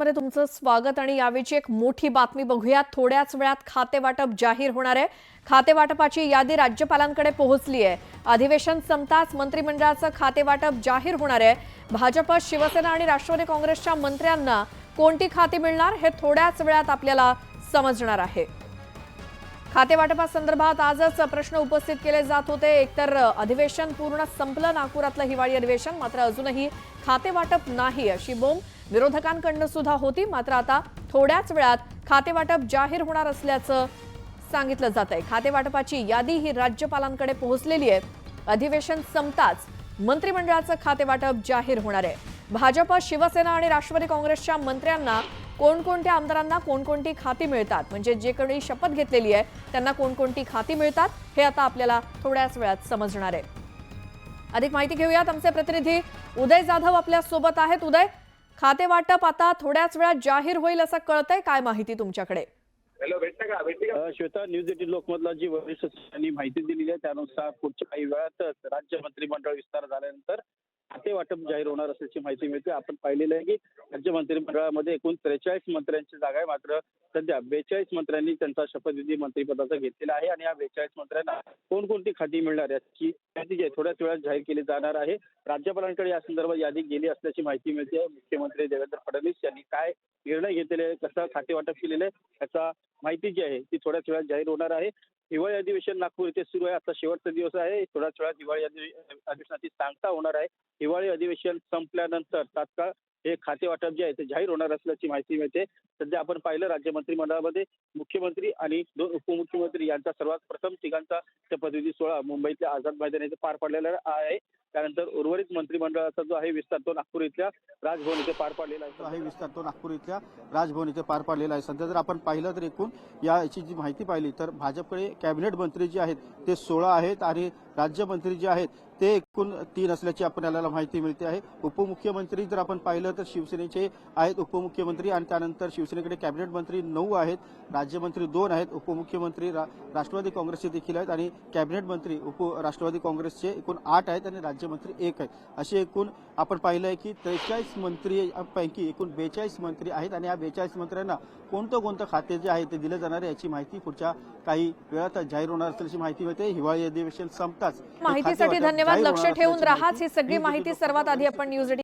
मध्ये तुमचं स्वागत आणि यावेळची एक मोठी बातमी बघूया। थोड्याच वेळात खाते वाटप जाहीर होणार आहे। खाते वाटपाची यादी राज्यपालांकडे पोहोचली आहे। अधिवेशन संपताच मंत्रिमंडळाचं खाते वाटप जाहीर होणार आहे। भाजप, शिवसेना आणि राष्ट्रवादी काँग्रेसच्या मंत्र्यांना कोणती खाती मिळणार हे थोड्याच वेळात आपल्याला समजणार आहे। खाते वाटपासंदर्भात आजच प्रश्न उपस्थित केले जात होते। एकतर अधिवेशन पूर्ण संपलं नागपुरातलं हिवाळी अधिवेशन, मात्र अजूनही खाते वाटप नाही अशी बोंब विरोधकांकडून सुद्धा होती। मात्र आता थोड्याच वेळात खाते वाटप जाहीर होणार असल्याचं सांगितलं जातंय। खाते वाटपाची यादी ही राज्यपालांकडे पोहोचलेली आहे। अधिवेशन संपताच मंत्रिमंडळाचं खाते वाटप जाहीर होणार आहे। भाजप, शिवसेना आणि राष्ट्रवादी काँग्रेसच्या मंत्र्यांना कोणकोणत्या आमदारांना कोणकोणती खाती मिळतात, म्हणजे जे कोणी शपथ घेतलेली आहे त्यांना कोणकोणती खाती मिळतात हे आता आपल्याला थोड्याच वेळात समजणार आहे। अधिक माहिती घेऊयात, आमचे प्रतिनिधी उदय जाधव आपल्या सोबत आहेत। उदय, खाते वाटप आता थोड्याच वेळात जाहीर होईल असं कळतंय, काय माहिती तुमच्याकडे? श्वेता, न्यूज 18 लोकमतला जी वरिष्ठ सूत्रांनी माहिती दिलेली आहे त्यानुसार पुढच्या काही वेळातच राज्य मंत्रिमंडळ विस्तार झाल्यानंतर खाते वाटप जाहीर होणार असल्याची माहिती मिळते। आपण पाहिलेलं आहे की राज्य मंत्रिमंडळामध्ये एकूण 43 मंत्र्यांची जागा आहे, मात्र सध्या 42 मंत्र्यांनी त्यांचा शपथविधी मंत्रिपदाचा घेतलेला आहे आणि या 42 मंत्र्यांना कोणकोणती खाती मिळणार याची यादी जी आहे थोड्याच वेळात जाहीर केली जाणार आहे। राज्यपालांकडे या संदर्भात यादी गेली असल्याची माहिती मिळते। मुख्यमंत्री देवेंद्र फडणवीस यांनी काय निर्णय घेतलेले आहे, कसं खाते वाटप केलेलं आहे याचा माहिती जी आहे ती थोड्याच वेळात जाहीर होणार आहे। हिवाळी अधिवेशन नागपूर येथे सुरू आहे, आता शेवटचा दिवस आहे। थोड्याच वेळात हिवाळी अधिवेशनाची सांगता होणार आहे। हिवाळी अधिवेशन संपल्यानंतर तात्काळ हे खाते वाटप जे आहे ते जाहीर होणार असल्याची माहिती मिळते। सध्या आपण पाहिलं राज्य मंत्रिमंडळामध्ये मुख्यमंत्री आणि 2 उपमुख्यमंत्री यांचा सर्वात प्रथम तिघांचा शपथविधी सोहळा मुंबईतल्या आझाद मैदान येथे पार पडलेला आहे। त्यानंतर उर्वरित मंत्रिमंडळाचा जो आहे विस्तार तो नागपूर इथल्या राजभवन येथे पार पडलेला आहे। सध्या जर आपण पाहिलं तर एकूण याची जी माहिती पाहिली तर भाजपकडे कॅबिनेट मंत्री जे आहेत ते 16 आहेत आणि राज्यमंत्री जे आहेत ते एकूण 3 असल्याची आपल्याला माहिती मिळते आहे। उपमुख्यमंत्री जर आपण पाहिलं तर शिवसेनेचे आहेत उपमुख्यमंत्री आणि त्यानंतर शिवसेनेकडे कॅबिनेट मंत्री 9 आहेत, राज्यमंत्री 2 आहेत, उपमुख्यमंत्री राष्ट्रवादी काँग्रेसचे देखील आहेत आणि कॅबिनेट मंत्री राष्ट्रवादी काँग्रेसचे एकूण 8 आहेत आणि राज्यमंत्री 1 आहे। असे एकूण आपण पाहिलं आहे की 43 मंत्रीपैकी एकूण 42 मंत्री आहेत आणि या 42 मंत्र्यांना कोणतं खाते जे आहे ते दिलं जाणार आहे याची माहिती पुढच्या काही वेळात जाहीर होणार असल्याची माहिती मिळते। हिवाळी अधिवेशन संपताच माहितीसाठी धन्यवाद। लक्ष ठेवून राहाच, ही सगळी माहिती सर्वात आधी आपण न्यूज